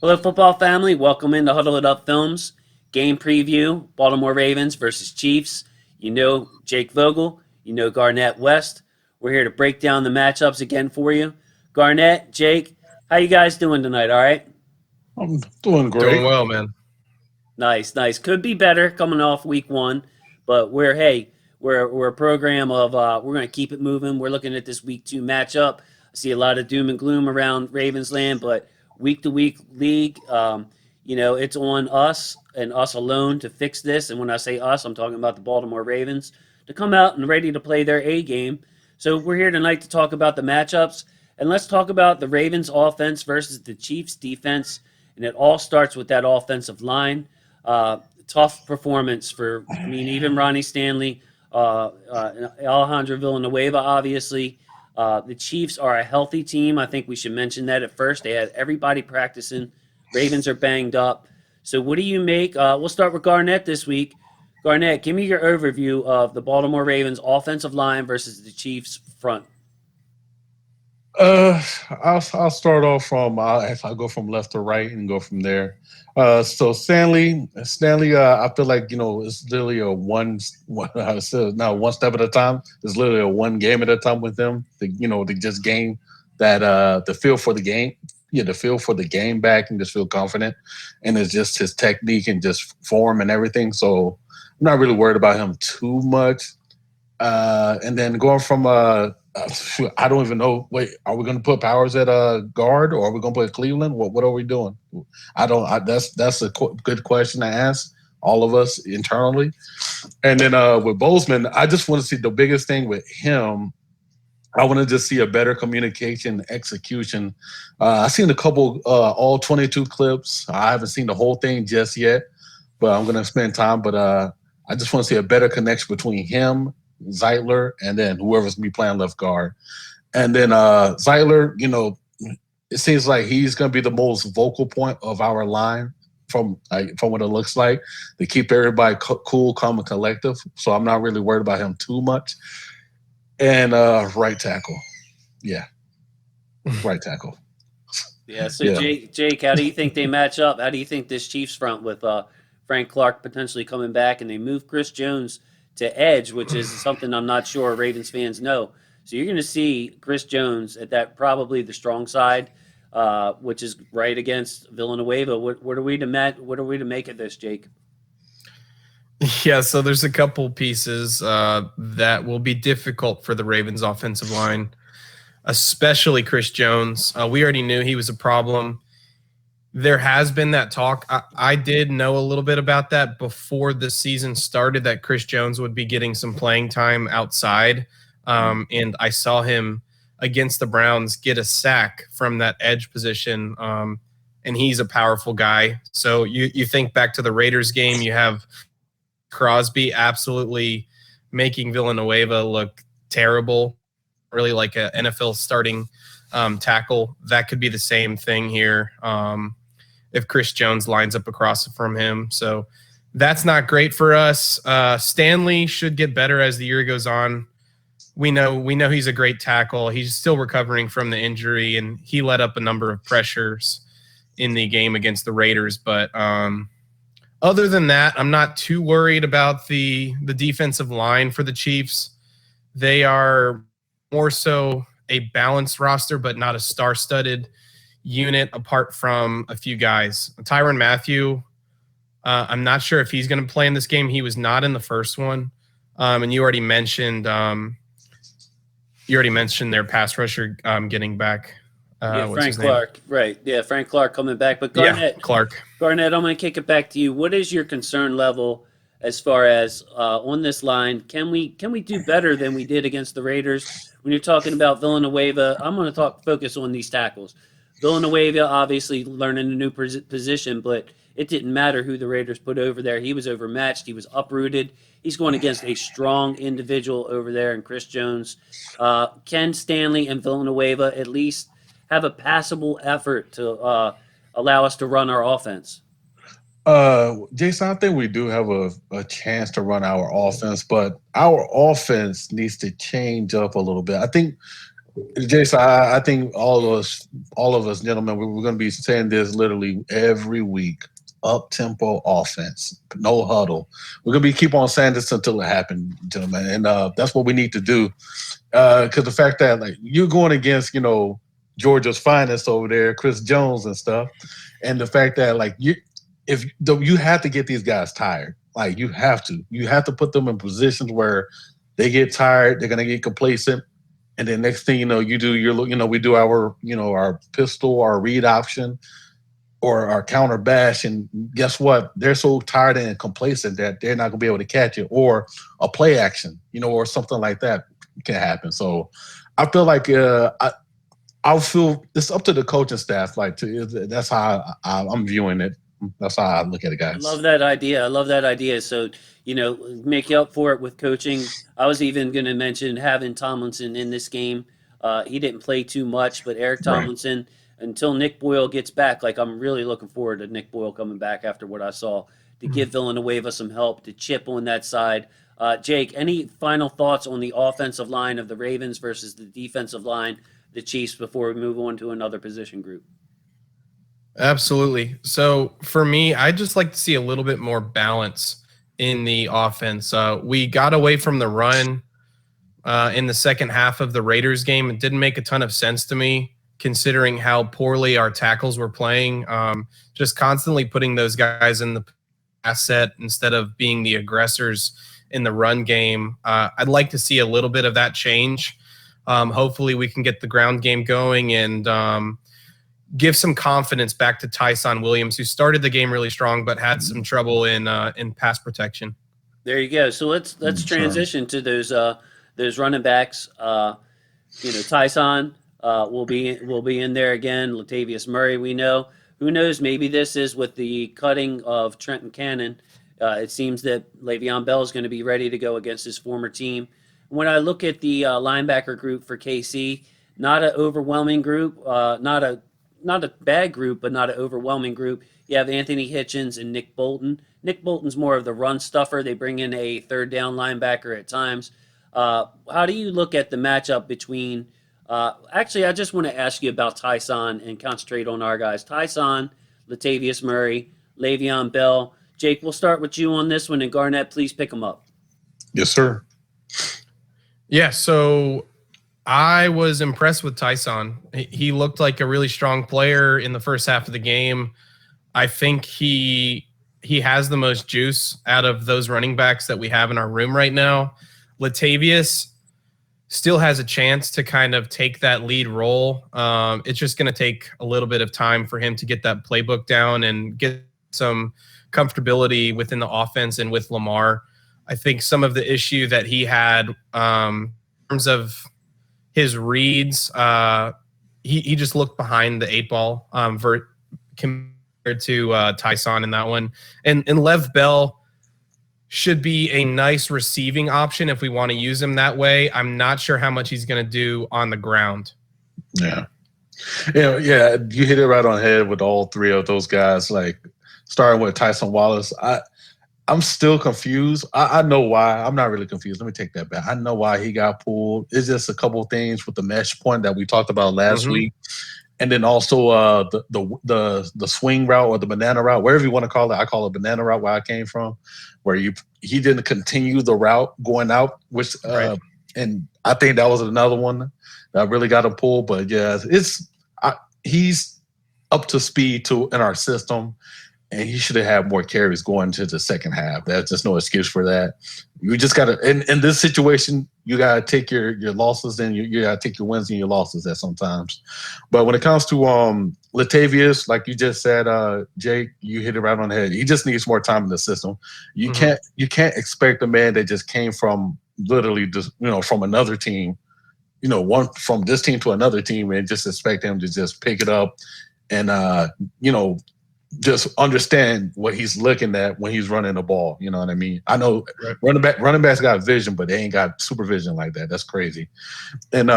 Hello, football family. Welcome into Huddle It Up Films. Game preview Baltimore Ravens versus Chiefs. You know Jake Vogel. You know Garnett West. We're here to break down the matchups again for you. Garnett, Jake, how you guys doing tonight? All right? I'm doing Doing great. well, man. Nice, nice. Could be better coming off week one, but we're a program of we're going to keep it moving. We're looking at this week two matchup. I see a lot of doom and gloom around Ravensland, but week to week league, it's on us and us alone to fix this. And when I say us, I'm talking about the Baltimore Ravens to come out and ready to play their A game. So we're here tonight to talk about the matchups, and let's talk about the Ravens offense versus the Chiefs defense. And it all starts with that offensive line. Tough performance even Ronnie Stanley, Alejandro Villanueva, obviously. The Chiefs are a healthy team. I think we should mention that at first. They had everybody practicing. Ravens are banged up. So, what do you make? We'll start with Garnett this week. Garnett, give me your overview of the Baltimore Ravens offensive line versus the Chiefs front. Uh, I'll start off from if I go from left to right and go from there. So Stanley, I feel like it's literally a one I said now one step at a time. It's literally a one game at a time with them. The just game that the feel for the game. Yeah, the feel for the game back and just feel confident, and it's just his technique and just form and everything. So I'm not really worried about him too much. And then going from I don't even know. Wait, are we going to put Powers at guard, or are we going to put Cleveland? What are we doing? I don't. That's a good question to ask all of us internally. And then with Bozeman, I just want to see the biggest thing with him. I want to just see a better communication execution. I've seen a couple all 22 clips. I haven't seen the whole thing just yet, but I'm going to spend time. But I just want to see a better connection between him, Zeitler, and then whoever's going to be playing left guard. And then Zeitler, it seems like he's going to be the most vocal point of our line from what it looks like to keep everybody cool, calm, and collective. So I'm not really worried about him too much. And right tackle, yeah, right tackle, Yeah. So, yeah. Jake, how do you think they match up? How do you think this Chiefs front with Frank Clark potentially coming back, and they move Chris Jones to edge, which is something I'm not sure Ravens fans know. So you're going to see Chris Jones at that probably the strong side, which is right against Villanueva. What are we to What are we to make of this, Jake? Yeah, so there's a couple pieces that will be difficult for the Ravens offensive line, especially Chris Jones. We already knew he was a problem. There has been that talk. I did know a little bit about that before the season started, that Chris Jones would be getting some playing time outside. And I saw him against the Browns get a sack from that edge position. And he's a powerful guy. So you think back to the Raiders game, you have Crosby absolutely making Villanueva look terrible, really like an NFL starting tackle. That could be the same thing here if Chris Jones lines up across from him. So that's not great for us. Stanley should get better as the year goes on. We know he's a great tackle. He's still recovering from the injury, and he let up a number of pressures in the game against the Raiders. But other than that, I'm not too worried about the defensive line for the Chiefs. They are more so a balanced roster, but not a star-studded unit apart from a few guys. Tyrann Mathieu, I'm not sure if he's going to play in this game. He was not in the first one. And you already mentioned their pass rusher getting back. Frank Clark, right? Yeah, Frank Clark coming back. But Garnett, Clark. Garnett, I'm going to kick it back to you. What is your concern level as far as on this line? Can we do better than we did against the Raiders? When you're talking about Villanueva, I'm going to focus on these tackles. Villanueva obviously learning a new position, but it didn't matter who the Raiders put over there. He was overmatched. He was uprooted. He's going against a strong individual over there in Chris Jones. Can Stanley and Villanueva at least have a passable effort to allow us to run our offense? Jason, I think we do have a chance to run our offense, but our offense needs to change up a little bit. I think Jason, I think all of us, gentlemen, we're going to be saying this literally every week. Up tempo offense, no huddle. We're going to be keep on saying this until it happens, gentlemen, and that's what we need to do. Because the fact that like you're going against, Georgia's finest over there, Chris Jones and stuff, and the fact that like you have to get these guys tired. Like you have to put them in positions where they get tired, they're going to get complacent. And then next thing you know, we do our pistol, our read option, or our counter bash, and guess what? They're so tired and complacent that they're not gonna be able to catch it, or a play action, or something like that can happen. So I feel like I feel it's up to the coaching staff. That's how I'm viewing it. That's how I look at it, I guys. love that idea. I love that idea. So, make you up for it with coaching. I was even going to mention having Tomlinson in this game. He didn't play too much, but Eric Right. Tomlinson, until Nick Boyle gets back, like I'm really looking forward to Nick Boyle coming back after what I saw to give Villanueva some help to chip on that side. Jake, any final thoughts on the offensive line of the Ravens versus the defensive line, the Chiefs, before we move on to another position group? Absolutely. So for me, I just like to see a little bit more balance in the offense. We got away from the run in the second half of the Raiders game. It didn't make a ton of sense to me, considering how poorly our tackles were playing. Just constantly putting those guys in the pass set instead of being the aggressors in the run game. I'd like to see a little bit of that change. Hopefully we can get the ground game going and give some confidence back to Tyson Williams, who started the game really strong but had some trouble in pass protection. There you go. So let's transition to those running backs. Tyson will be in there again. Latavius Murray, we know. Who knows? Maybe this is with the cutting of Trenton Cannon. It seems that Le'Veon Bell is going to be ready to go against his former team. When I look at the linebacker group for KC, not an overwhelming group, not a bad group, but not an overwhelming group. You have Anthony Hitchens and Nick Bolton. Nick Bolton's more of the run stuffer. They bring in a third down linebacker at times. How do you look at the matchup between? Actually, I just want to ask you about Tyson and concentrate on our guys. Tyson, Latavius Murray, Le'Veon Bell. Jake, we'll start with you on this one, and Garnett, please pick them up. Yes, sir. Yeah, so I was impressed with Tyson. He looked like a really strong player in the first half of the game. I think he has the most juice out of those running backs that we have in our room right now. Latavius still has a chance to kind of take that lead role. It's just going to take a little bit of time for him to get that playbook down and get some comfortability within the offense and with Lamar. I think some of the issue that he had in terms of his reads, he just looked behind the eight ball compared to Tyson in that one. And Lev Bell should be a nice receiving option if we want to use him that way. I'm not sure how much he's going to do on the ground. Yeah. Yeah, you hit it right on the head with all three of those guys, like starting with Tyson Wallace. I'm still confused. I know why. I'm not really confused. Let me take that back. I know why he got pulled. It's just a couple of things with the mesh point that we talked about last week. And then also the swing route or the banana route, wherever you want to call it. I call it banana route where I came from, where he didn't continue the route going out, which Right. And I think that was another one that really got him pulled. But yeah, he's up to speed in our system, and he should have had more carries going to the second half. There's just no excuse for that. You just got to, in this situation, you got to take your losses and you got to take your wins and your losses at sometimes. But when it comes to Latavius, like you just said, Jake, you hit it right on the head. He just needs more time in the system. You can't expect a man that just came from literally just, from another team, one from this team to another team, and just expect him to just pick it up and just understand what he's looking at when he's running the ball. You know what I mean? I know running backs got vision, but they ain't got supervision like that. That's crazy. And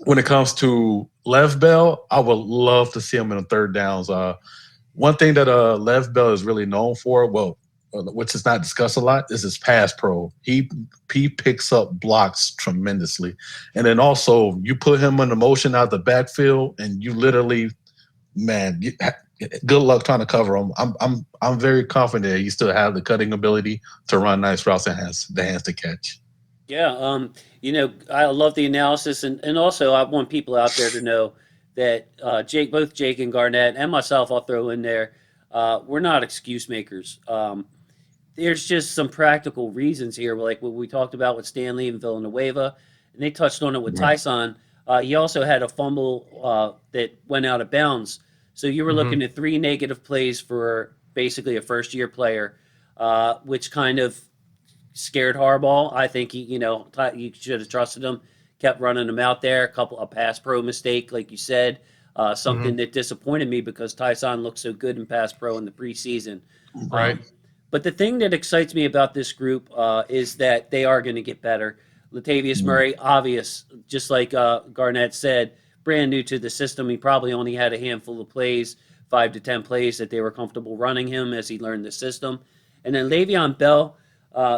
when it comes to Lev Bell, I would love to see him in the third downs. One thing that Lev Bell is really known for, which is not discussed a lot, is his pass pro. He picks up blocks tremendously, and then also you put him in the motion out the backfield, and you literally, man, good luck trying to cover him. I'm very confident that he still have the cutting ability to run nice routes and has the hands to catch. Yeah, I love the analysis, and also I want people out there to know that both Jake and Garnett, and myself, I'll throw in there, we're not excuse makers. There's just some practical reasons here, like what we talked about with Stanley and Villanueva, and they touched on it with Tyson. He also had a fumble that went out of bounds. So you were looking at 3 negative plays for basically a first-year player, which kind of scared Harbaugh. I think you should have trusted him, kept running him out there. A pass pro mistake, like you said, something that disappointed me because Tyson looked so good in pass pro in the preseason. Right. But the thing that excites me about this group is that they are going to get better. Latavius Murray, obvious, just like Garnett said, brand new to the system. He probably only had a handful of plays, 5 to 10 plays that they were comfortable running him as he learned the system. And then Le'Veon Bell,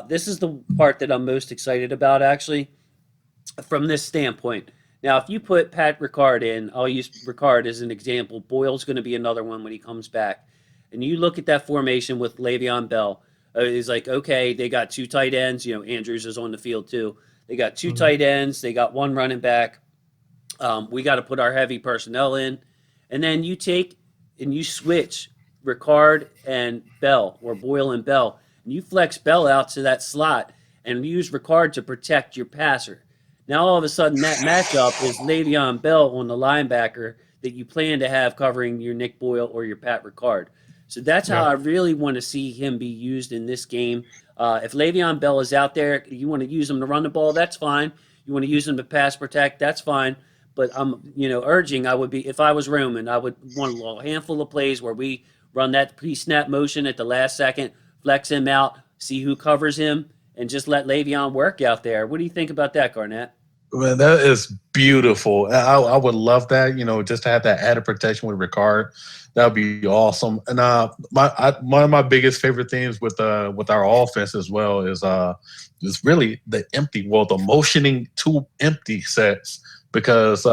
this is the part that I'm most excited about, actually, from this standpoint. Now, if you put Pat Ricard in, I'll use Ricard as an example. Boyle's going to be another one when he comes back. And you look at that formation with Le'Veon Bell, it's like, okay, they got 2 tight ends. Andrews is on the field too. They got 2 tight ends. They got 1 running back. We got to put our heavy personnel in. And then you take and you switch Ricard and Bell, or Boyle and Bell, and you flex Bell out to that slot and use Ricard to protect your passer. Now, all of a sudden, that matchup is Le'Veon Bell on the linebacker that you plan to have covering your Nick Boyle or your Pat Ricard. So that's how I really want to see him be used in this game. If Le'Veon Bell is out there, you want to use him to run the ball, that's fine. You want to use him to pass protect, that's fine. But I'm, urging, I would be, if I was Roman, I would want a handful of plays where we run that pre-snap motion at the last second, flex him out, see who covers him, and just let Le'Veon work out there. What do you think about that, Garnett? Man, that is beautiful. I would love that, just to have that added protection with Ricard. That would be awesome. And one of my biggest favorite things with our offense as well is really the motioning to empty sets. Because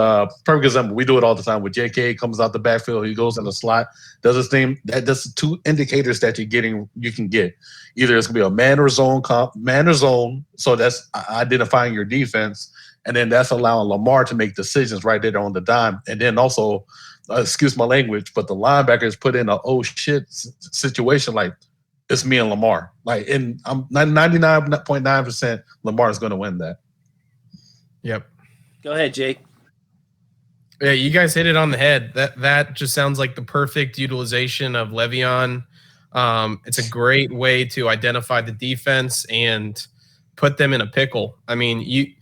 perfect example, we do it all the time with JK comes out the backfield, he goes in the slot, does his thing. That's 2 indicators that you can get. Either it's gonna be a man or zone, so that's identifying your defense. And then that's allowing Lamar to make decisions right there on the dime. And then also, excuse my language, but the linebackers put in a oh shit situation like it's me and Lamar. Like, and I'm 99.9% Lamar is going to win that. Yep. Go ahead, Jake. Yeah, you guys hit it on the head. That just sounds like the perfect utilization of Le'Veon. It's a great way to identify the defense and put them in a pickle. I mean,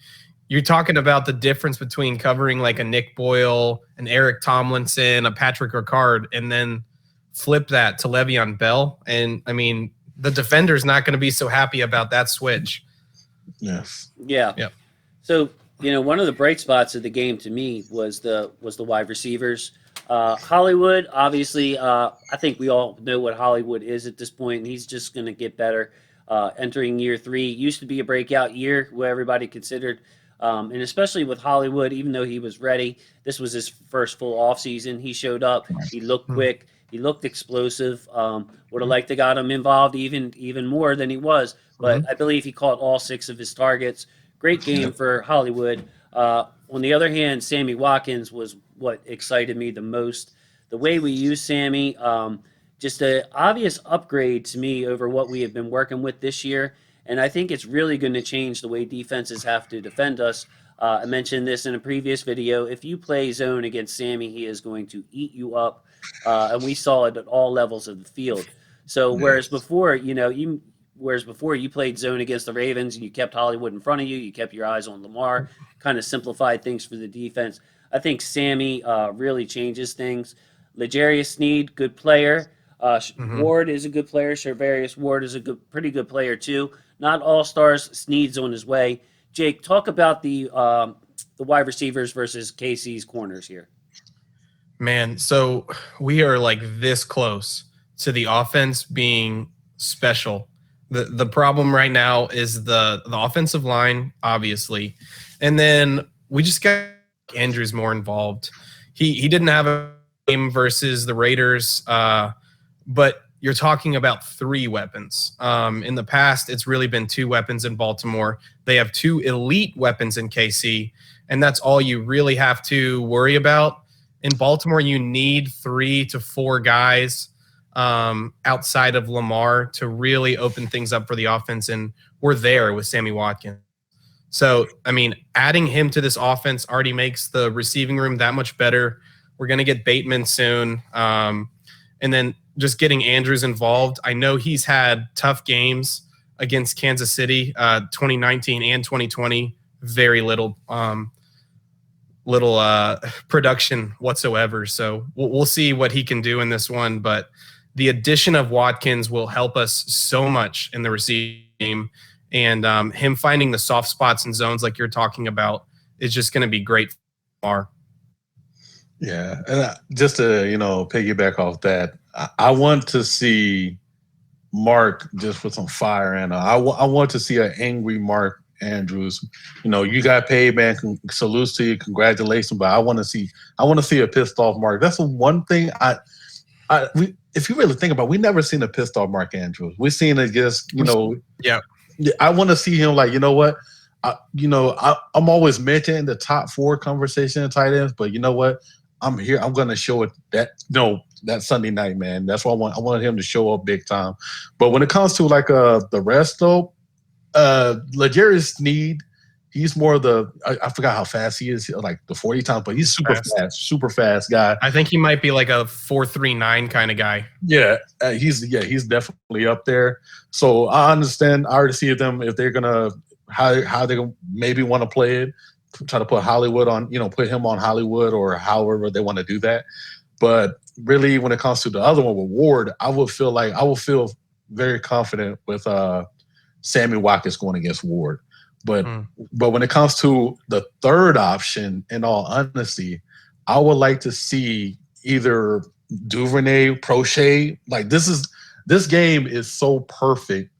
you're talking about the difference between covering like a Nick Boyle, an Eric Tomlinson, a Patrick Ricard, and then flip that to Le'Veon Bell. And I mean, the defender's not going to be so happy about that switch. Yes. Yeah. Yep. So, one of the bright spots of the game to me was the wide receivers. Hollywood, obviously, I think we all know what Hollywood is at this point, and he's just going to get better. Entering year 3, used to be a breakout year where everybody considered. And especially with Hollywood, even though he was ready, this was his first full offseason. He showed up. He looked quick. He looked explosive. Would have liked to got him involved even more than he was. But I believe he caught all 6 of his targets. Great game for Hollywood. On the other hand, Sammy Watkins was what excited me the most. The way we use Sammy, just an obvious upgrade to me over what we have been working with this year. And I think it's really going to change the way defenses have to defend us. I mentioned this in a previous video. If you play zone against Sammy, he is going to eat you up. And we saw it at all levels of the field. So whereas before, you played zone against the Ravens and you kept Hollywood in front of you, you kept your eyes on Lamar, kind of simplified things for the defense. I think Sammy really changes things. L'Jarius Sneed, good player. Ward is a good player. Charvarius Ward is a pretty good player too. Not all stars. Sneed's on his way. Jake, talk about the wide receivers versus KC's corners here. Man, so we are like this close to the offense being special The problem right now is the offensive line, obviously, and then we just got Andrews more involved. He didn't have a game versus the Raiders, but you're talking about 3 weapons. In the past, it's really been 2 weapons in Baltimore. They have 2 elite weapons in KC, and that's all you really have to worry about. In Baltimore, you need 3 to 4 guys outside of Lamar to really open things up for the offense, and we're there with Sammy Watkins. So, I mean, adding him to this offense already makes the receiving room that much better. We're going to get Bateman soon. And then just getting Andrews involved. I know he's had tough games against Kansas City, 2019 and 2020. Very little production whatsoever. So we'll see what he can do in this one. But the addition of Watkins will help us so much in the receiving game. And him finding the soft spots and zones like you're talking about is just going to be great for Lamar. Yeah, and just to piggyback off that, I want to see Mark just with some fire in. I want to see an angry Mark Andrews. You got paid, man. Salutes to you, congratulations. But I want to see a pissed off Mark. That's the one thing if you really think about it, we never seen a pissed off Mark Andrews. We've seen it just Yeah. I want to see him like, you know what? I'm always mentioning the top 4 conversation in tight ends, but you know what? I'm here. I'm going to show it that Sunday night, man. That's what I want. I want him to show up big time. But when it comes to like the rest though, L'Jarius Sneed, he's more of I forgot how fast he is, like the 40 times, but he's super fast guy. I think he might be like a 4.39 kind of guy. Yeah, he's definitely up there. So I understand. I already see them if they're gonna how they maybe want to play it, try to put Hollywood on, put him on Hollywood or however they want to do that. But really, when it comes to the other one with Ward, I will feel very confident with Sammy Watkins going against Ward. But when it comes to the third option, in all honesty, I would like to see either Duvernay, Prochet. Like this game is so perfect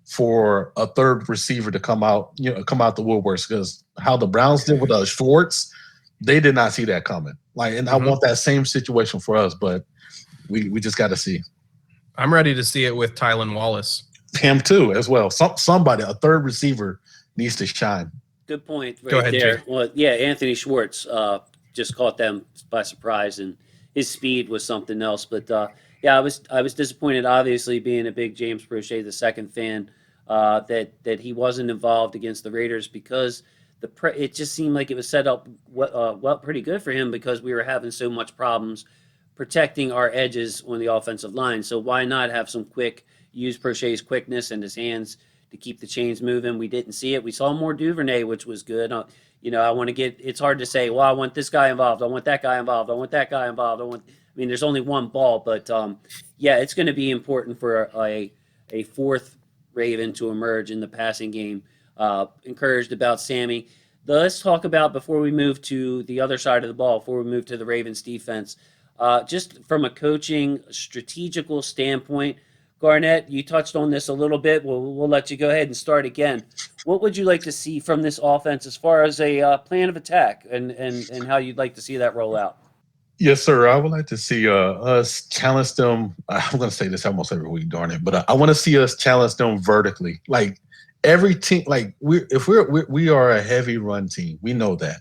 for a third receiver to come out the woodworks, because how the Browns did with Schwartz, they did not see that coming. And I want that same situation for us, but we just got to see. I'm ready to see it with Tylan Wallace. Him too, as well. Somebody, a third receiver, needs to shine. Good point. Go ahead, there. Jay. Well, yeah, Anthony Schwartz just caught them by surprise, and his speed was something else. But I was disappointed, obviously, being a big James Prochet II fan, that he wasn't involved against the Raiders, because it just seemed like it was set up pretty good for him, because we were having so much problems protecting our edges on the offensive line. So why not have some use Prochet's quickness and his hands to keep the chains moving? We didn't see it. We saw more Duvernay, which was good. I want to it's hard to say, well, I want this guy involved. I want that guy involved. I want that guy involved. There's only one ball, but it's going to be important for a fourth Raven to emerge in the passing game. Encouraged about Sammy. Let's talk about, before we move to the other side of the ball, before we move to the Ravens defense, just from a coaching strategical standpoint, Garnett, you touched on this a little bit. We'll let you go ahead and start again. What would you like to see from this offense as far as a plan of attack, and how you'd like to see that roll out? Yes, sir. I would like to see us challenge them. I'm going to say this almost every week, darn it, but I want to see us challenge them vertically. Like every team, we are a heavy run team. We know that.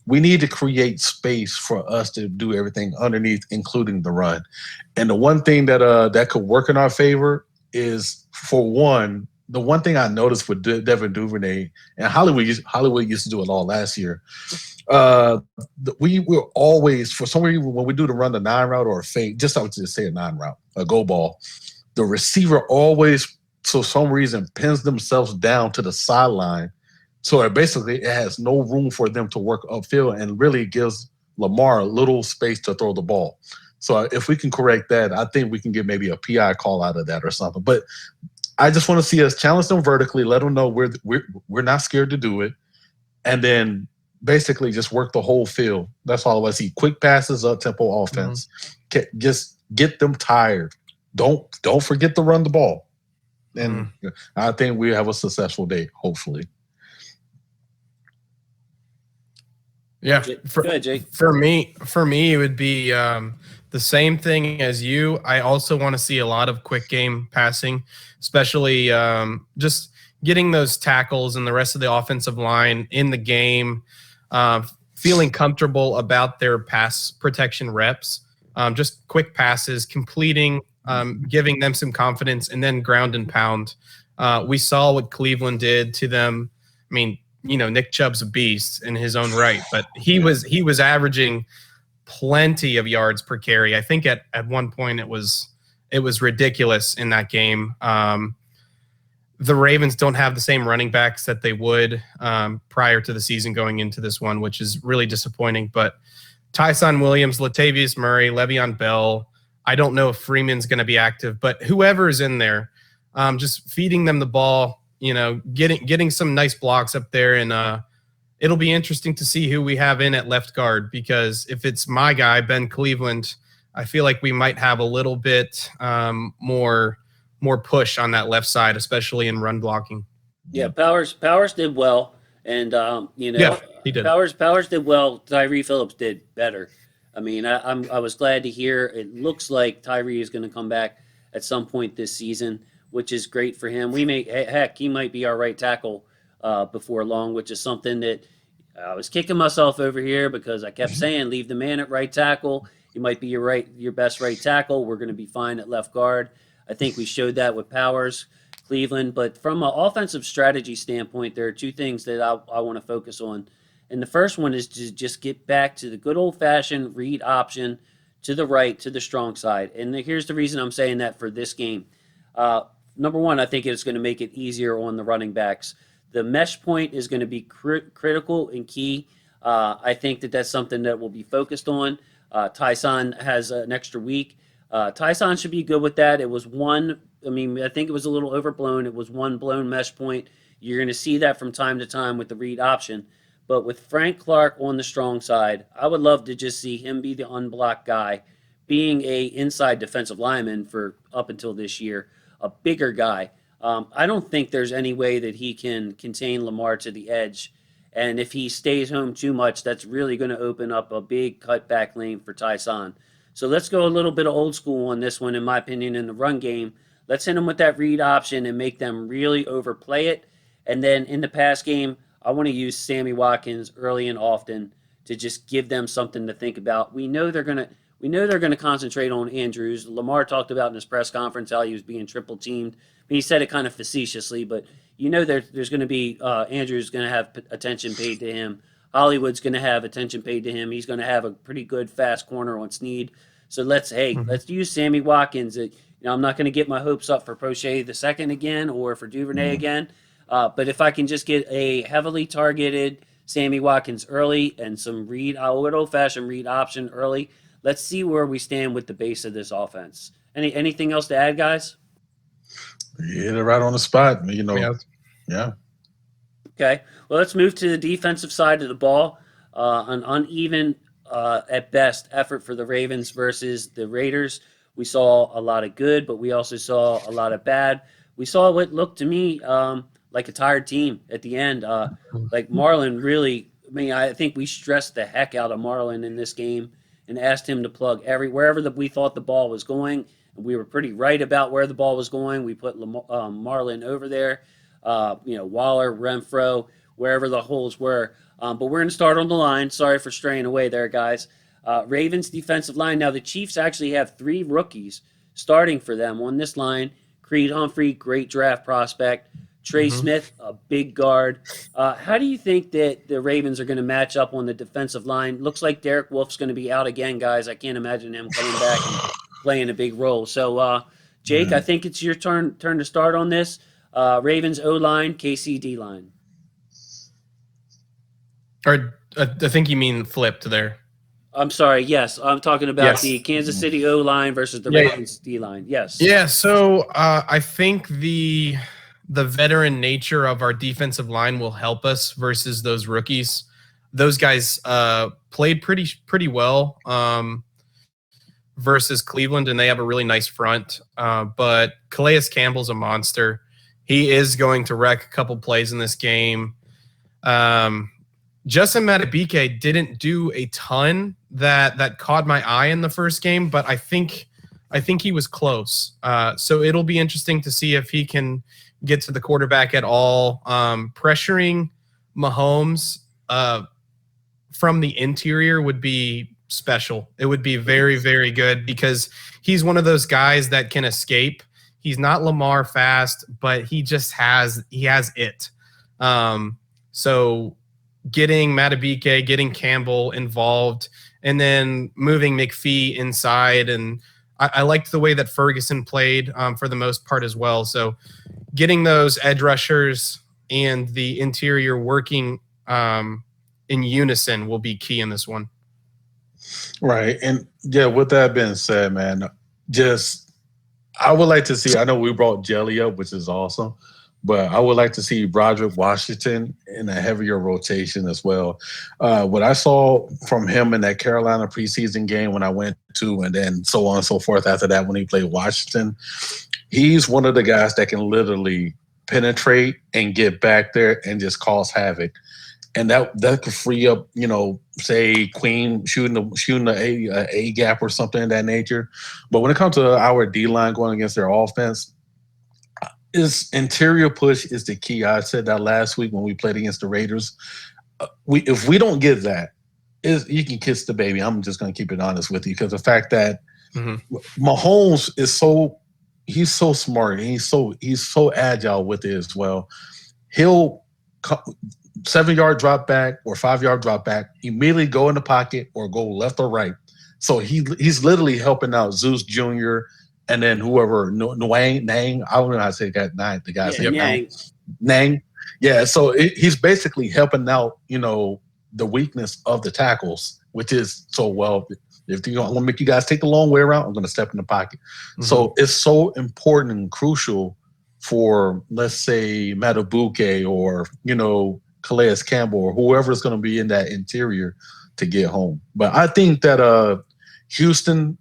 We need to create space for us to do everything underneath, including the run. And the one thing that could work in our favor is, for one, the one thing I noticed with Devin Duvernay, and Hollywood used to do it all last year. We will always, for some reason, when we do the run the 9 route or a fake, I would just say a 9 route, a go ball, the receiver always, for some reason, pins themselves down to the sideline. So it has no room for them to work upfield, and really gives Lamar a little space to throw the ball. So if we can correct that, I think we can get maybe a PI call out of that or something. But I just want to see us challenge them vertically, let them know we're not scared to do it, and then basically just work the whole field. That's all I see. Quick passes, up-tempo offense. Just get them tired. Don't forget to run the ball. and I think we have a successful day, hopefully. Yeah, Go ahead, Jake. For me, it would be the same thing as you. I also want to see a lot of quick game passing, especially just getting those tackles and the rest of the offensive line in the game, feeling comfortable about their pass protection reps, just quick passes, completing, giving them some confidence, and then ground and pound. We saw what Cleveland did to them. I mean, Nick Chubb's a beast in his own right, but he was averaging plenty of yards per carry. I think at one point it was ridiculous in that game. The Ravens don't have the same running backs that they would prior to the season going into this one, which is really disappointing. But Tyson Williams, Latavius Murray, Le'Veon Bell, I don't know if Freeman's going to be active, but whoever is in there, just feeding them the ball, getting some nice blocks up there, and it'll be interesting to see who we have in at left guard, because if it's my guy, Ben Cleveland, I feel like we might have a little bit more push on that left side, especially in run blocking. Yeah, Powers did well, and yeah, he did. Powers did well. Tyree Phillips did better. I mean, I was glad to hear. It looks like Tyree is going to come back at some point this season, which is great for him. He might be our right tackle before long, which is something that I was kicking myself over here because I kept saying, leave the man at right tackle. He might be your best right tackle. We're going to be fine at left guard. I think we showed that with Powers, Cleveland. But from an offensive strategy standpoint, there are two things that I want to focus on. And the first one is to just get back to the good old-fashioned read option to the right, to the strong side. And here's the reason I'm saying that for this game. Number one, I think it's going to make it easier on the running backs. The mesh point is going to be critical and key. I think that's something that will be focused on. Tyson has an extra week. Tyson should be good with that. It was I think it was a little overblown. It was one blown mesh point. You're going to see that from time to time with the read option. But with Frank Clark on the strong side, I would love to just see him be the unblocked guy, being a inside defensive lineman for up until this year, a bigger guy. I don't think there's any way that he can contain Lamar to the edge. And if he stays home too much, that's really going to open up a big cutback lane for Tyson. So let's go a little bit of old school on this one, in my opinion, in the run game. Let's hit them with that read option and make them really overplay it. And then in the pass game, I want to use Sammy Watkins early and often to just give them something to think about. We know they're going to concentrate on Andrews. Lamar talked about in his press conference how he was being triple teamed. I mean, he said it kind of facetiously, but there's going to be Andrews going to have attention paid to him. Hollywood's going to have attention paid to him. He's going to have a pretty good fast corner on Snead. So let's use Sammy Watkins. I'm not going to get my hopes up for Prochet the second again or for Duvernay again. But if I can just get a heavily targeted Sammy Watkins early and some old-fashioned read option early, let's see where we stand with the base of this offense. Anything else to add, guys? You hit it right on the spot. Yeah. Okay. Well, let's move to the defensive side of the ball. An uneven, at best, effort for the Ravens versus the Raiders. We saw a lot of good, but we also saw a lot of bad. We saw what looked to me like a tired team at the end. Like Marlon really, I think we stressed the heck out of Marlon in this game and asked him to plug wherever we thought the ball was going. And we were pretty right about where the ball was going. We put Marlon over there, Waller, Renfro, wherever the holes were. But we're going to start on the line. Sorry for straying away there, guys. Ravens defensive line. Now, the Chiefs actually have 3 rookies starting for them on this line. Creed Humphrey, great draft prospect. Trey Smith, a big guard. How do you think that the Ravens are going to match up on the defensive line? Looks like Derek Wolf's going to be out again, guys. I can't imagine him coming back and playing a big role. So, Jake, I think it's your turn to start on this. Ravens O-line, KC D-line. Or I think you mean flipped there. I'm sorry. Yes, I'm talking about the Kansas City O-line versus the Ravens D-line. Yes. Yeah. So I think the veteran nature of our defensive line will help us versus those rookies. Those guys played pretty well versus Cleveland, and they have a really nice front. But Calais Campbell's a monster. He is going to wreck a couple plays in this game. Justin Madubuike didn't do a ton that caught my eye in the first game, but I think he was close. So it'll be interesting to see if he can get to the quarterback at all. Pressuring Mahomes from the interior would be special. It would be very, very good because he's one of those guys that can escape. He's not Lamar fast, but he has it. So getting Madubuike, getting Campbell involved, and then moving McPhee inside. And I liked the way that Ferguson played for the most part as well. So getting those edge rushers and the interior working in unison will be key in this one. Right. And yeah, with that being said, man, I would like to see, I know we brought Jelly up, which is awesome, but I would like to see Broderick Washington in a heavier rotation as well. What I saw from him in that Carolina preseason game when I went to, and then so on and so forth after that when he played Washington, he's one of the guys that can literally penetrate and get back there and just cause havoc. And that could free up, say Queen shooting a A gap or something of that nature. But when it comes to our D line going against their offense, is interior push is the key. I said that last week when we played against the Raiders. If we don't get that, you can kiss the baby. I'm just going to keep it honest with you because the fact that Mahomes he's so smart and he's so agile with it as well. He'll 7-yard drop back or 5-yard drop back, immediately go in the pocket or go left or right. So he's literally helping out Zeus Jr. and then whoever, Nang, I don't know how to say that, the guy's name. Nang. Yeah, so he's basically helping out, the weakness of the tackles, which is so well. If I'm going to make you guys take the long way around, I'm going to step in the pocket. Mm-hmm. So it's so important and crucial for, let's say, Madubuike or, Calais Campbell or whoever's going to be in that interior to get home. But I think that Houston,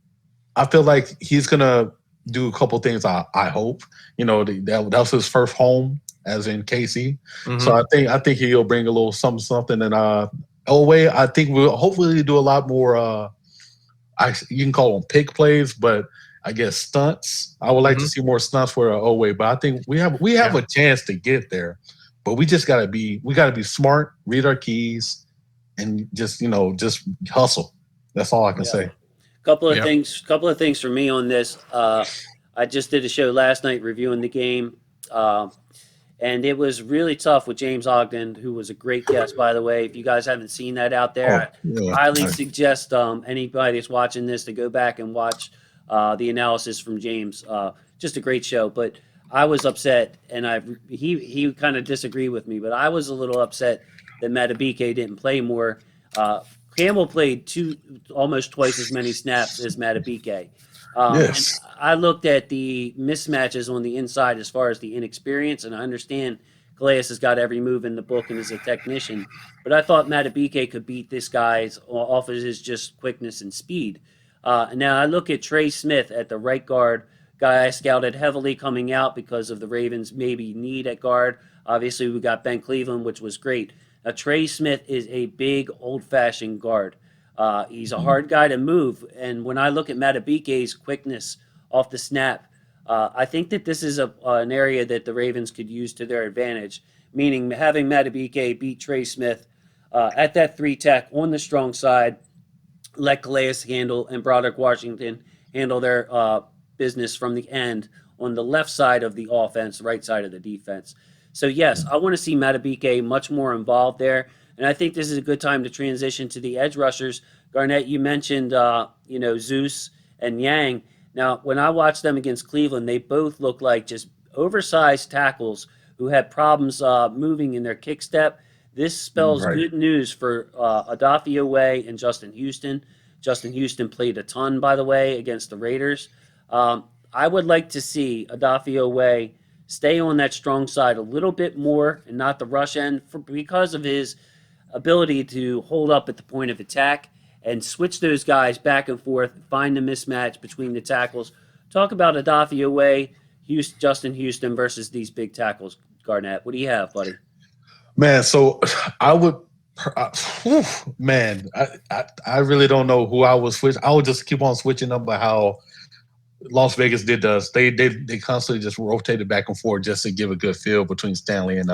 I feel like he's going to do a couple things, I hope. That was his first home as in KC. Mm-hmm. So I think he'll bring a little something. And Elway, I think we'll hopefully do a lot more you can call them pick plays, but I guess stunts. I would like to see more stunts for Elway, but I think we have a chance to get there. But we just gotta be smart, read our keys, and just hustle. That's all I can say. Couple of things for me on this. I just did a show last night reviewing the game, and it was really tough with James Ogden, who was a great guest, by the way. If you guys haven't seen that out there, I highly suggest anybody that's watching this to go back and watch the analysis from James. Just a great show, but I was upset, and he kind of disagreed with me, but I was a little upset that Madubuike didn't play more. Campbell played almost twice as many snaps as Madubuike. Yes. And I looked at the mismatches on the inside as far as the inexperience, and I understand Calais has got every move in the book and is a technician, but I thought Madubuike could beat this guy off of his just quickness and speed. Now I look at Trey Smith at the right guard, guy I scouted heavily coming out because of the Ravens' maybe need at guard. Obviously, we got Ben Cleveland, which was great. Now, Trey Smith is a big, old-fashioned guard. He's a hard guy to move, and when I look at Madubuike's quickness off the snap, I think that this is an area that the Ravens could use to their advantage, meaning having Madubuike beat Trey Smith at that 3-tech on the strong side, let Calais handle and Broderick Washington handle their business from the end on the left side of the offense, right side of the defense. So, yes, I want to see Madubuike much more involved there, and I think this is a good time to transition to the edge rushers. Garnett, you mentioned, Zeus and Yang. Now, when I watched them against Cleveland, they both look like just oversized tackles who had problems moving in their kick step. This spells good news for Odafe and Justin Houston. Justin Houston played a ton, by the way, against the Raiders. I would like to see Odafe stay on that strong side a little bit more and not the rush end because of his ability to hold up at the point of attack and switch those guys back and forth, find the mismatch between the tackles. Talk about Odafe Justin Houston versus these big tackles, Garnett. What do you have, buddy? Man, so I would, whew, man, I really don't know who I would switch. I would just keep on switching up by how Las Vegas did us. They constantly just rotated back and forth just to give a good feel between Stanley and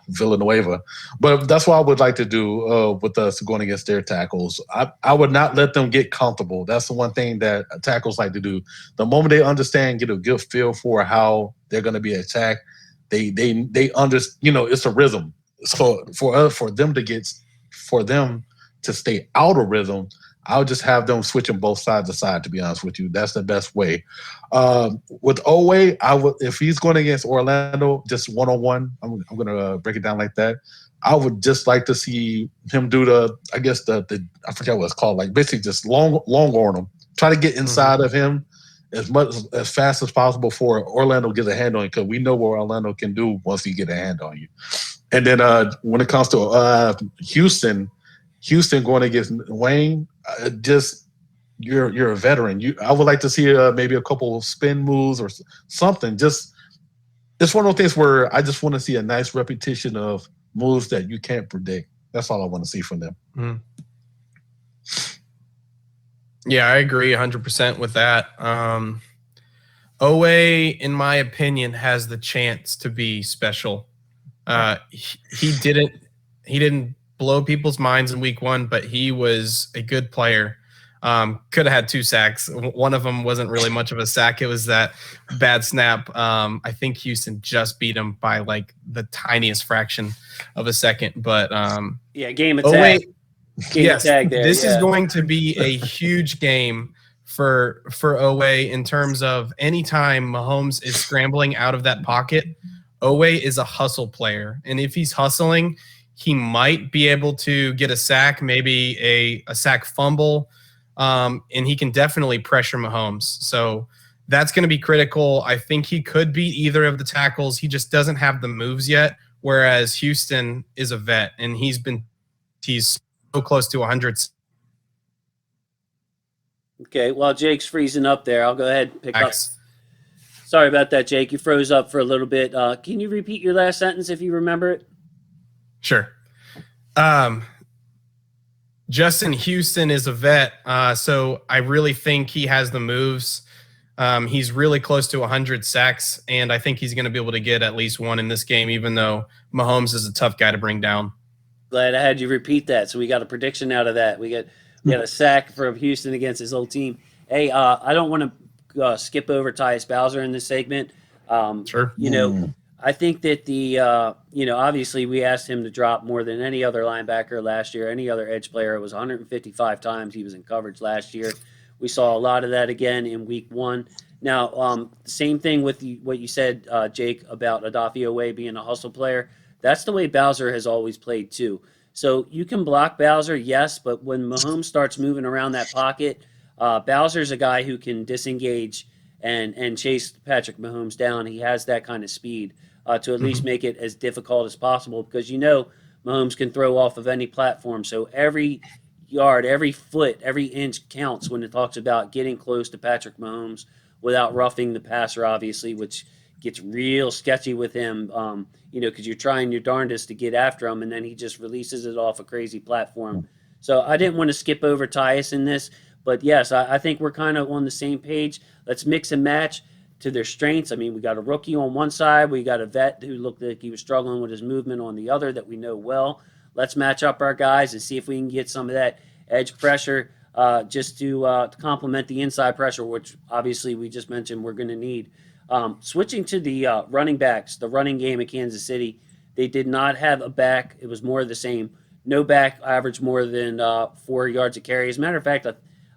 Villanueva. But that's what I would like to do with us going against their tackles. I would not let them get comfortable. That's the one thing that tackles like to do. The moment they understand, get a good feel for how they're going to be attacked, they it's a rhythm. So for them to stay out of rhythm, I'll just have them switching both sides aside. To be honest with you, that's the best way. With Owe, I would, if he's going against Orlando, just 1-on-1. I'm going to break it down like that. I would just like to see him do the I forget what it's called, like basically just long on him. Try to get inside of him as fast as possible before Orlando gets a hand on you, because we know what Orlando can do once he get a hand on you. And then when it comes to Houston going against Wayne, just you're a veteran. I would like to see maybe a couple of spin moves or something. Just it's one of those things where I just want to see a nice repetition of moves that you can't predict. That's all I want to see from them. Mm. Yeah, I agree 100% with that. Owe, in my opinion, has the chance to be special. He didn't blow people's minds in week 1, but he was a good player. Could have had 2 sacks. One of them wasn't really much of a sack. It was that bad snap. I think Houston just beat him by like the tiniest fraction of a second. But game attack. Yes, this is going to be a huge game for Owe in terms of anytime Mahomes is scrambling out of that pocket. Owe is a hustle player, and if he's hustling, he might be able to get a sack, maybe a sack fumble, and he can definitely pressure Mahomes. So that's going to be critical. I think he could beat either of the tackles. He just doesn't have the moves yet, whereas Houston is a vet, and he's so close to 100. Okay, while Jake's freezing up there, I'll go ahead and pick up. Sorry about that, Jake. You froze up for a little bit. Can you repeat your last sentence if you remember it? Sure. Justin Houston is a vet, so I really think he has the moves. He's really close to 100 sacks, and I think he's going to be able to get at least 1 in this game, even though Mahomes is a tough guy to bring down. Glad I had you repeat that, so we got a prediction out of that. We got a sack from Houston against his old team. Hey, I don't want to skip over Tyus Bowser in this segment. Sure. I think that obviously we asked him to drop more than any other linebacker last year, any other edge player. It was 155 times he was in coverage last year. We saw a lot of that again in week 1. Now, same thing with what you said, Jake, about Odafe Owe being a hustle player. That's the way Bowser has always played too. So you can block Bowser, yes, but when Mahomes starts moving around that pocket, Bowser's a guy who can disengage and chase Patrick Mahomes down. He has that kind of speed to at least make it as difficult as possible, because Mahomes can throw off of any platform. So every yard, every foot, every inch counts when it talks about getting close to Patrick Mahomes without roughing the passer, obviously, which gets real sketchy with him, because you're trying your darndest to get after him, and then he just releases it off a crazy platform. So I didn't want to skip over Tyus in this, but yes, I think we're kind of on the same page. Let's mix and match to their strengths. I mean, we got a rookie on one side. We got a vet who looked like he was struggling with his movement on the other that we know well. Let's match up our guys and see if we can get some of that edge pressure just to complement the inside pressure, which obviously we just mentioned we're going to need. Switching to the running backs, the running game at Kansas City, they did not have a back. It was more of the same. No back averaged more than 4 yards a carry. As a matter of fact, I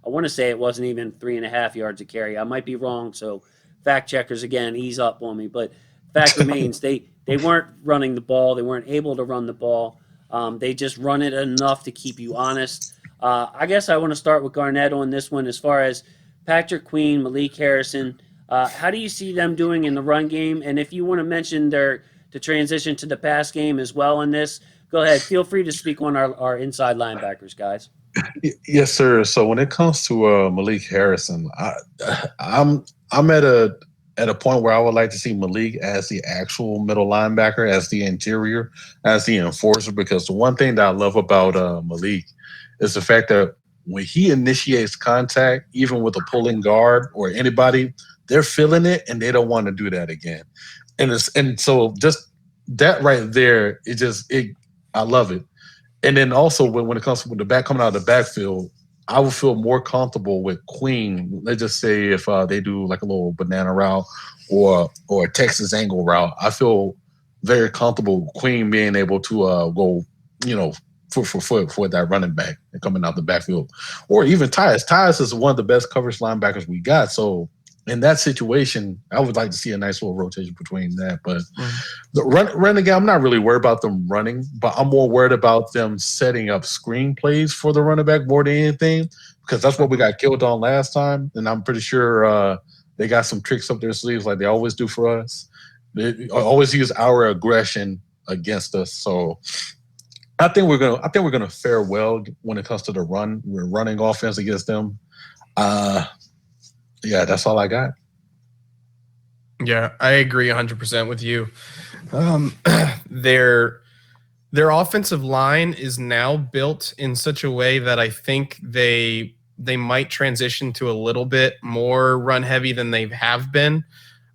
want to say it wasn't even 3.5 yards a carry. I might be wrong, so fact checkers, again, ease up on me. But fact remains, they weren't running the ball. They weren't able to run the ball. They just run it enough to keep you honest. I guess I want to start with Garnett on this one as far as Patrick Queen, Malik Harrison. How do you see them doing in the run game? And if you want to mention the transition to the pass game as well in this, go ahead. Feel free to speak on our inside linebackers, guys. Yes, sir. So when it comes to Malik Harrison, I'm I'm at a point where I would like to see Malik as the actual middle linebacker, as the interior, as the enforcer. Because the one thing that I love about Malik is the fact that when he initiates contact, even with a pulling guard or anybody, they're feeling it and they don't want to do that again. And so just that right there, I love it. And then also when it comes to the back coming out of the backfield, I would feel more comfortable with Queen. Let's just say if they do like a little banana route or a Texas angle route, I feel very comfortable with Queen being able to go, you know, for that running back and coming out the backfield, or even Tyus. Tyus is one of the best coverage linebackers we got. So in that situation, I would like to see a nice little rotation between that. But the running game, I'm not really worried about them running, but I'm more worried about them setting up screen plays for the running back more than anything, because that's what we got killed on last time. And I'm pretty sure they got some tricks up their sleeves like they always do for us. They always use our aggression against us. So I think we're gonna fare well when it comes to the run. We're running offense against them. Uh, yeah, that's all I got. Yeah, I agree 100% with you. Um, their their offensive line is now built in such a way that I think they might transition to a little bit more run heavy than they have been.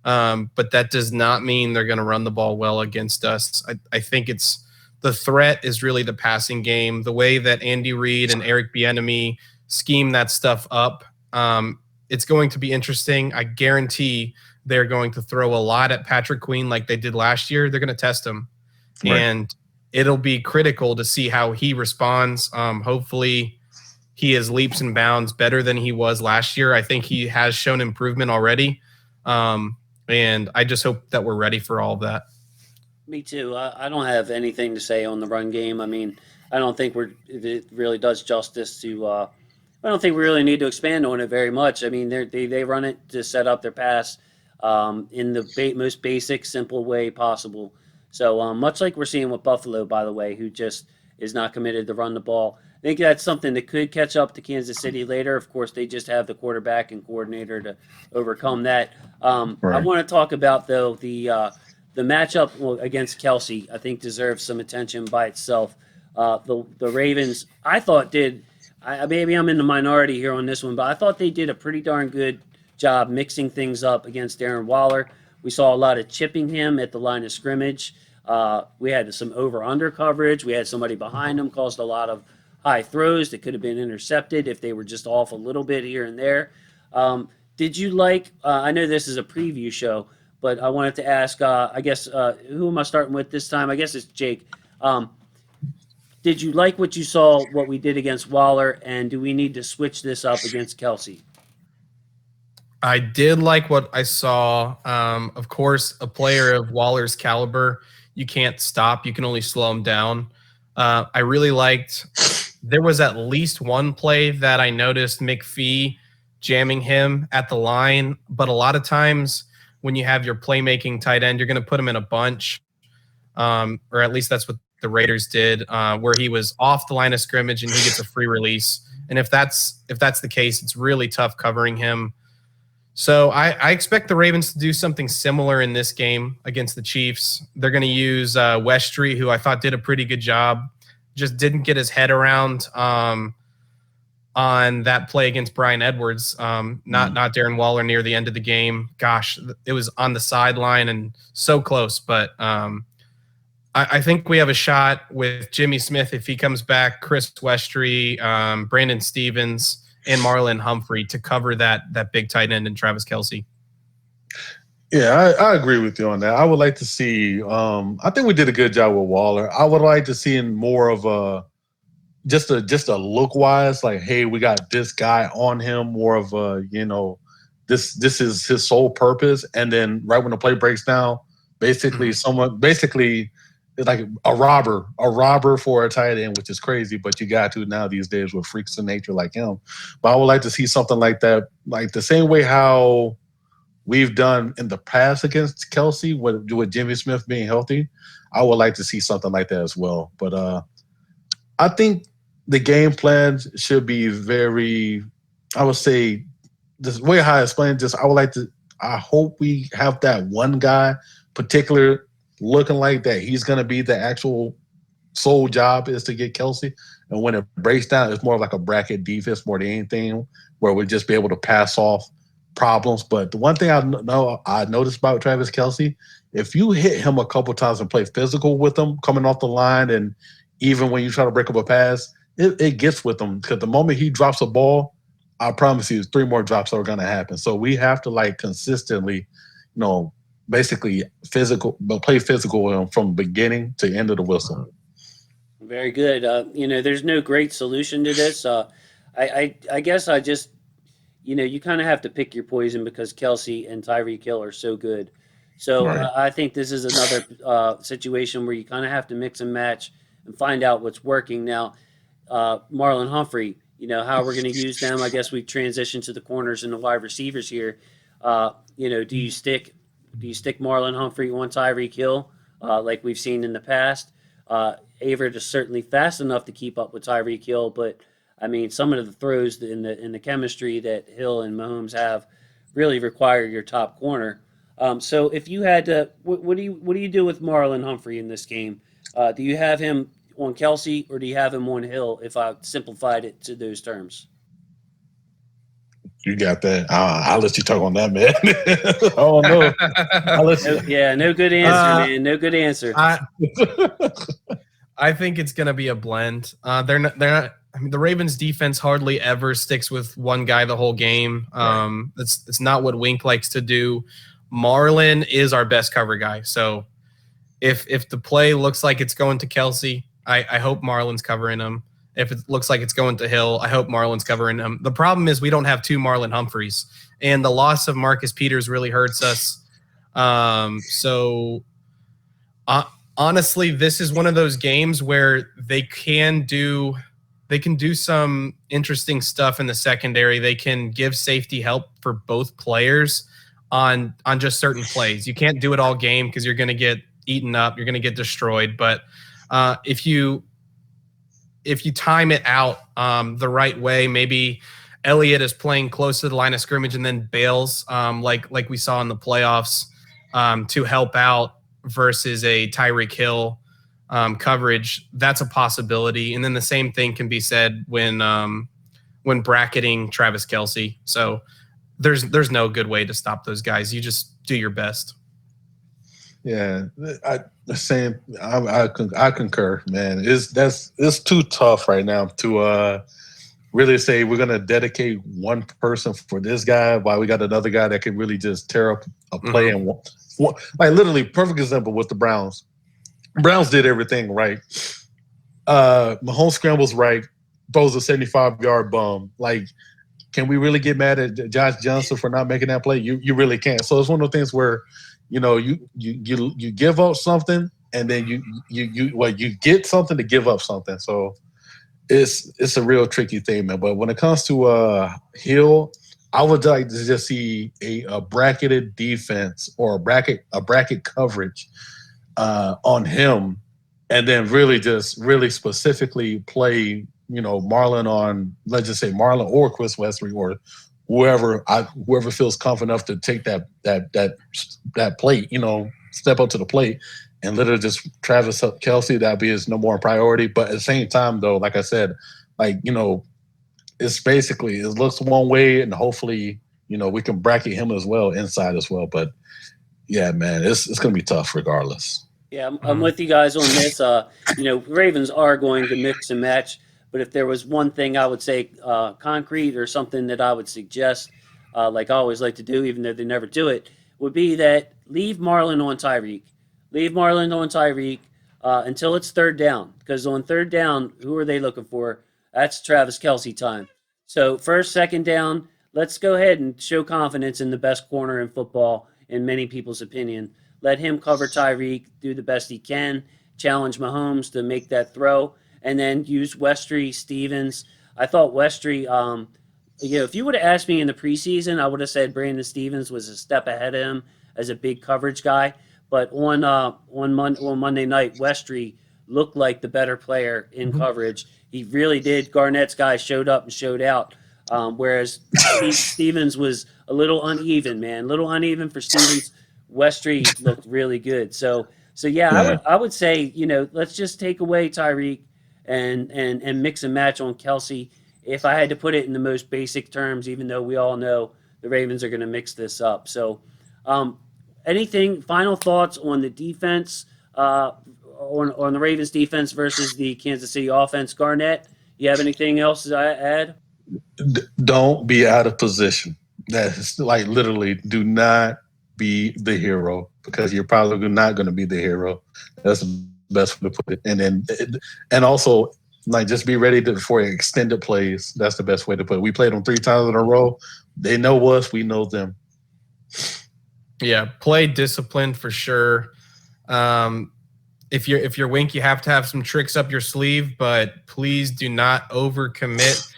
But that does not mean they're going to run the ball well against us. I think it's the threat is really the passing game. The way that Andy Reid and Eric Bieniemy scheme that stuff up, it's going to be interesting. I guarantee they're going to throw a lot at Patrick Queen like they did last year. They're going to test him, Right. and it'll be critical to see how he responds. Hopefully, he is leaps and bounds better than he was last year. I think he has shown improvement already. And I just hope that we're ready for all of that. Me too. I don't have anything to say on the run game. I mean, I don't think it really does justice to. I don't think we really need to expand on it very much. I mean, they run it to set up their pass in the most basic, simple way possible. So much like we're seeing with Buffalo, by the way, who just is not committed to run the ball. I think that's something that could catch up to Kansas City later. Of course, they just have the quarterback and coordinator to overcome that. I Right. want to talk about though the matchup against Kelsey. I think deserves some attention by itself. The Ravens, I thought did. Maybe I'm in the minority here on this one, but I thought they did a pretty darn good job mixing things up against Darren Waller. We saw a lot of chipping him at the line of scrimmage. We had some over/under coverage. We had somebody behind him caused a lot of high throws that could have been intercepted if they were just off a little bit here and there. Did you like? I know this is a preview show, but I wanted to ask. I guess who am I starting with this time? I guess it's Jake. Did you like what you saw? What we did against Waller, and do we need to switch this up against Kelsey? I did like what I saw. Of course, a player of Waller's caliber, you can't stop. You can only slow him down. I really liked. There was at least one play that I noticed McPhee jamming him at the line, but a lot of times when you have your playmaking tight end, you're going to put him in a bunch, or at least that's what the Raiders did, where he was off the line of scrimmage and he gets a free release. And if that's the case, it's really tough covering him. So I expect the Ravens to do something similar in this game against the Chiefs. They're going to use Westry, who I thought did a pretty good job, just didn't get his head around on that play against Brian Edwards, not Darren Waller near the end of the game. Gosh, it was on the sideline and so close. But I think we have a shot with Jimmy Smith if he comes back, Chris Westry, Brandon Stevens, and Marlon Humphrey to cover that big tight end and Travis Kelce. Yeah, I agree with you on that. I would like to see. I think we did a good job with Waller. I would like to see in more of a just a look wise, like, hey, we got this guy on him. More of a this is his sole purpose. And then right when the play breaks down, basically it's like a robber for a tight end, which is crazy, but you got to now these days with freaks of nature like him. But I would like to see something like that, like the same way how we've done in the past against Kelsey with Jimmy Smith being healthy. I would like to see something like that as well. But I think the game plan should be very, I would say, this way how I explained this. I hope we have that one guy, particular, looking like that he's going to be the actual sole job is to get Kelsey. And when it breaks down, it's more of like a bracket defense more than anything, where we'll just be able to pass off problems. But the one thing I noticed about Travis Kelsey, if you hit him a couple times and play physical with him coming off the line, and even when you try to break up a pass, it gets with him, because the moment he drops a ball, I promise you, 3 more drops are going to happen. So we have to like consistently, basically play physical with him from beginning to end of the whistle. Very good. There's no great solution to this. I guess I just, you kind of have to pick your poison because Kelsey and Tyreek Hill are so good. So Right. I think this is another situation where you kind of have to mix and match and find out what's working. Now, Marlon Humphrey, how we're going to use them. I guess we transition to the corners and the wide receivers here. Do you stick Marlon Humphrey on Tyreek Hill like we've seen in the past? Averett is certainly fast enough to keep up with Tyreek Hill, but I mean, some of the throws in the chemistry that Hill and Mahomes have really require your top corner. So if you had to, what do you do with Marlon Humphrey in this game? Do you have him on Kelsey or do you have him on Hill? If I simplified it to those terms. You got that. I'll let you talk on that, man. Oh no. I'll let you. No good answer, man. No good answer. I think it's going to be a blend. They're not. I mean, the Ravens defense hardly ever sticks with one guy the whole game. It's not what Wink likes to do. Marlon is our best cover guy. So if the play looks like it's going to Kelsey, I hope Marlon's covering him. If it looks like it's going to Hill, I hope Marlon's covering him. The problem is we don't have 2 Marlon Humphreys, and the loss of Marcus Peters really hurts us. Honestly, this is one of those games where they can do some interesting stuff in the secondary. They can give safety help for both players on just certain plays. You can't do it all game because you're going to get eaten up. You're going to get destroyed. But if you time it out the right way, maybe Elliott is playing close to the line of scrimmage and then bails like we saw in the playoffs to help out versus a Tyreek Hill coverage. That's a possibility. And then the same thing can be said when bracketing Travis Kelsey. So there's no good way to stop those guys. You just do your best. Yeah, I concur, man. It's too tough right now to really say we're gonna dedicate one person for this guy while we got another guy that can really just tear up a play. And like literally perfect example with the Browns. Browns did everything right. Mahomes scrambles right, throws a 75-yard bomb. Like, can we really get mad at Josh Johnson for not making that play? You really can't. So it's one of those things where you give up something and then you get something to give up something. So it's a real tricky thing, man. But when it comes to Hill, I would like to just see a bracketed defense or a bracket coverage on him, and then really specifically play Marlon on, let's just say Marlon or Chris Wesley or whoever feels confident enough to take that plate, step up to the plate and literally just Travis Kelsey. That'd be his number one priority. But at the same time, though, like I said, it's basically it looks one way, and hopefully we can bracket him as well inside as well. But yeah, man, it's gonna be tough regardless. Yeah, I'm with you guys on this. Ravens are going to mix and match. But if there was one thing I would say concrete or something that I would suggest, like I always like to do, even though they never do it, would be that leave Marlon on Tyreek. Leave Marlon on Tyreek until it's third down. Because on third down, who are they looking for? That's Travis Kelsey time. So first, second down, let's go ahead and show confidence in the best corner in football, in many people's opinion. Let him cover Tyreek, do the best he can, challenge Mahomes to make that throw, and then use Westry, Stevens. I thought Westry, if you would have asked me in the preseason, I would have said Brandon Stevens was a step ahead of him as a big coverage guy. But on Monday night, Westry looked like the better player in coverage, he really did. Garnett's guy showed up and showed out. Whereas Stevens was a little uneven, man, a little uneven for Stevens. Westry looked really good. So yeah, Yeah. I would say, let's just take away Tyreek and mix and match on Kelsey. If I had to put it in the most basic terms, even though we all know the Ravens are going to mix this up. So, anything final thoughts on the defense, on the Ravens defense versus the Kansas City offense? Garnett, you have anything else to add? Don't be out of position. That's like literally do not be the hero because you're probably not going to be the hero. That's the best way to put it. And also like just be ready for extended plays. That's the best way to put it. We played them 3 times in a row. They know us. We know them. Yeah, play disciplined for sure. If you're Wink, you have to have some tricks up your sleeve, but please do not overcommit.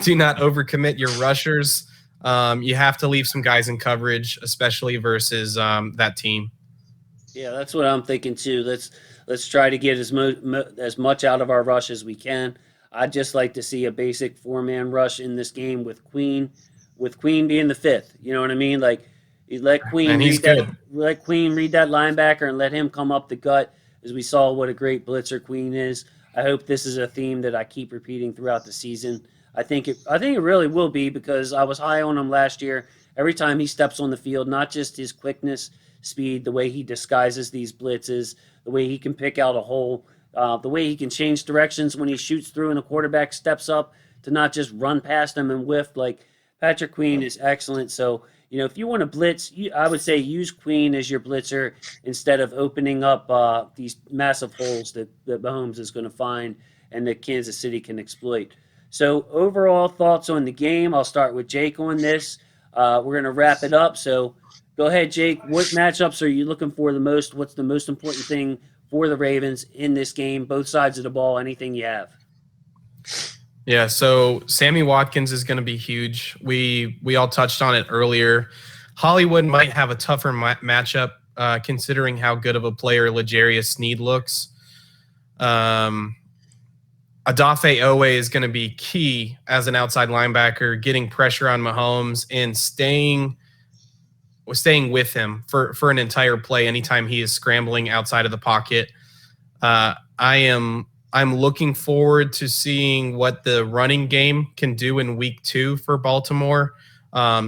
Do not overcommit your rushers. You have to leave some guys in coverage, especially versus that team. Yeah, that's what I'm thinking too. Let's try to get as much out of our rush as we can. I'd just like to see a basic 4-man rush in this game with Queen being the 5th. You know what I mean? Like you let Queen read that linebacker and let him come up the gut, as we saw what a great blitzer Queen is. I hope this is a theme that I keep repeating throughout the season. I think it really will be, because I was high on him last year. Every time he steps on the field, not just his quickness, speed, the way he disguises these blitzes, the way he can pick out a hole, the way he can change directions when he shoots through and the quarterback steps up to not just run past him and whiff. Like, Patrick Queen is excellent. So, if you want to blitz, I would say use Queen as your blitzer instead of opening up these massive holes that Mahomes is going to find and that Kansas City can exploit. So overall thoughts on the game. I'll start with Jake on this. We're going to wrap it up. So go ahead, Jake. What matchups are you looking for the most? What's the most important thing for the Ravens in this game? Both sides of the ball, anything you have. Yeah, so Sammy Watkins is going to be huge. We all touched on it earlier. Hollywood might have a tougher matchup considering how good of a player L'Jarius Sneed looks. Adafe Owe is going to be key as an outside linebacker, getting pressure on Mahomes and staying with him for an entire play anytime he is scrambling outside of the pocket. I'm looking forward to seeing what the running game can do in week 2 for Baltimore,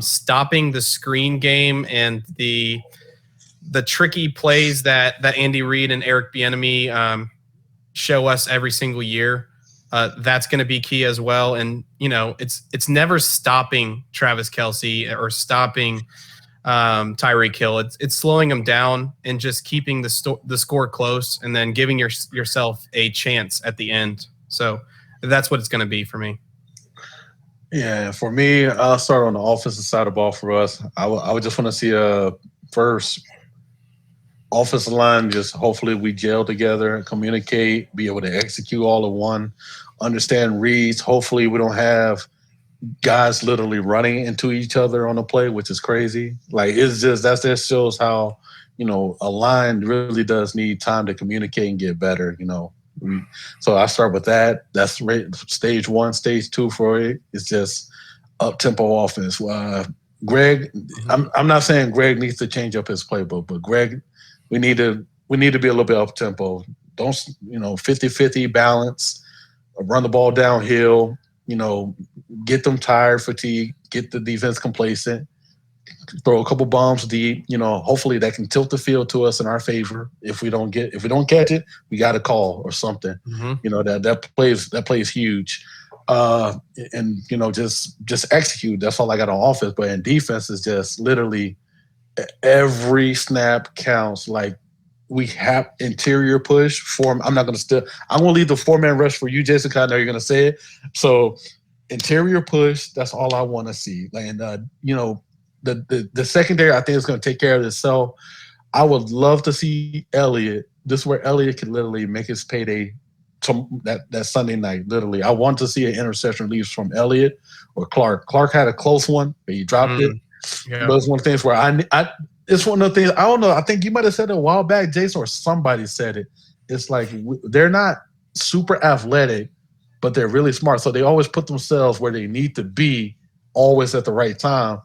stopping the screen game and the tricky plays that Andy Reid and Eric Bieniemy show us every single year. That's going to be key as well. And, it's never stopping Travis Kelce or stopping Tyreek Hill. It's slowing them down and just keeping the score close and then giving yourself a chance at the end. So that's what it's going to be for me. Yeah, for me, I'll start on the offensive side of the ball for us. I would just want to see first offensive line, just hopefully we gel together, communicate, be able to execute all in one, understand reads. Hopefully we don't have guys literally running into each other on the play, which is crazy. Like, it's just that shows how, a line really does need time to communicate and get better, So I start with that. That's stage 1. Stage 2 for it is just up-tempo offense. Greg, I'm not saying Greg needs to change up his playbook, but Greg, we need to be a little bit up-tempo. Don't, 50-50 balance, run the ball downhill, get them tired, fatigued, get the defense complacent, throw a couple bombs deep, hopefully that can tilt the field to us in our favor. If we don't catch it, we got a call or something. That plays huge. And just execute. That's all I got on offense. But in defense is just literally every snap counts. Like, we have interior push form. I'm going to leave the 4-man rush for you, Jason, because I know you're going to say it. So interior push, that's all I want to see. And the secondary, I think, is going to take care of itself. I would love to see Elliott. This is where Elliott can literally make his payday that Sunday night. Literally, I want to see an interception release from Elliott or Clark. Clark had a close one, but he dropped it. Yeah. But it's one of the things where it's one of the things, I don't know, I think you might have said it a while back, Jason, or somebody said it. It's like they're not super athletic, but they're really smart. So they always put themselves where they need to be, always at the right time.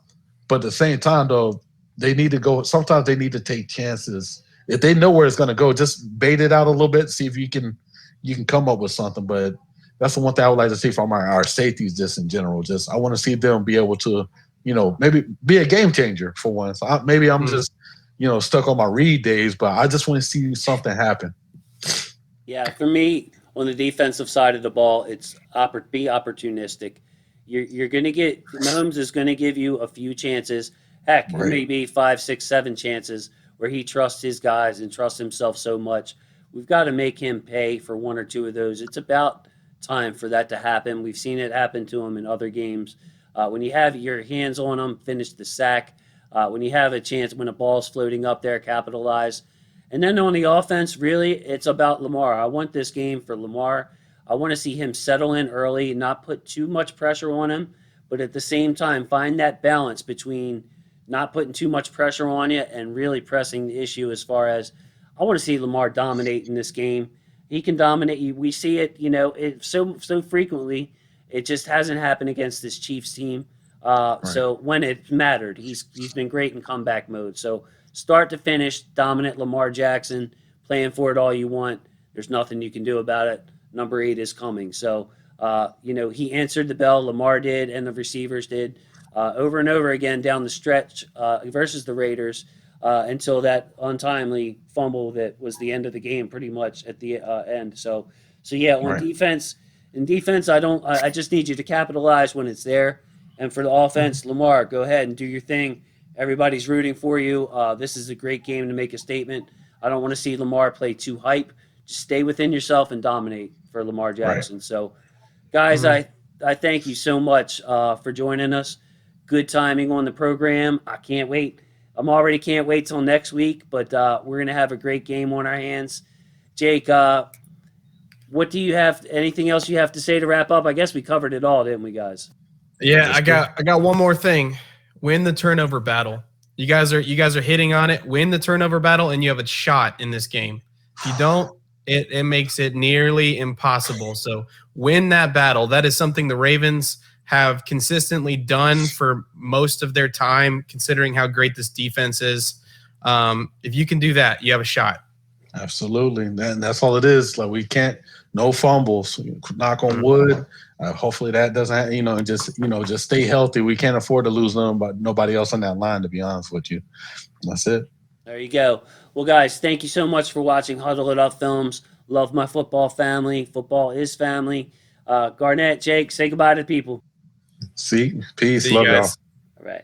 But at the same time, though, they need to go. Sometimes they need to take chances. If they know where it's going to go, just bait it out a little bit. See if you can come up with something. But that's the one thing I would like to see from our safeties, just in general. Just I want to see them be able to, maybe be a game changer for once. Maybe I'm just, stuck on my Reed days, but I just want to see something happen. Yeah, for me, on the defensive side of the ball, it's be opportunistic. You're going to get Mahomes is going to give you a few chances. Heck, Right. maybe 5, 6, 7 chances where he trusts his guys and trusts himself so much. We've got to make him pay for 1 or 2 of those. It's about time for that to happen. We've seen it happen to him in other games. When you have your hands on him, finish the sack. When you have a chance, when a ball's floating up there, capitalize. And then on the offense, really, it's about Lamar. I want this game for Lamar. I want to see him settle in early, not put too much pressure on him, but at the same time, find that balance between not putting too much pressure on you and really pressing the issue as far as I want to see Lamar dominate in this game. He can dominate you. We see it, so frequently. It just hasn't happened against this Chiefs team. Right. So when it mattered, he's been great in comeback mode. So start to finish, dominant Lamar Jackson, playing for it all you want. There's nothing you can do about it. Number 8 is coming. So, he answered the bell. Lamar did, and the receivers did, over and over again down the stretch versus the Raiders until that untimely fumble that was the end of the game, pretty much at the end. So yeah, on Right. defense, I just need you to capitalize when it's there. And for the offense, Lamar, go ahead and do your thing. Everybody's rooting for you. This is a great game to make a statement. I don't want to see Lamar play too hype. Just stay within yourself and dominate for Lamar Jackson. Right. So, guys, I thank you so much for joining us. Good timing on the program. I can't wait. Can't wait till next week, but we're going to have a great game on our hands. Jake, what do you have? Anything else you have to say to wrap up? I guess we covered it all, didn't we, guys? Yeah, I got one more thing. Win the turnover battle. You guys are hitting on it. Win the turnover battle, and you have a shot in this game. If you don't, it makes it nearly impossible. So win that battle. That is something the Ravens have consistently done for most of their time, considering how great this defense is. If you can do that, you have a shot. Absolutely. That's all it is. Like no fumbles. Knock on wood. Hopefully that doesn't, and just stay healthy. We can't afford to lose nobody else on that line, to be honest with you. That's it. There you go. Well, guys, thank you so much for watching Huddle It Up Films. Love my football family. Football is family. Garnett, Jake, say goodbye to the people. See? Peace. See you Love guys. y'all. All right.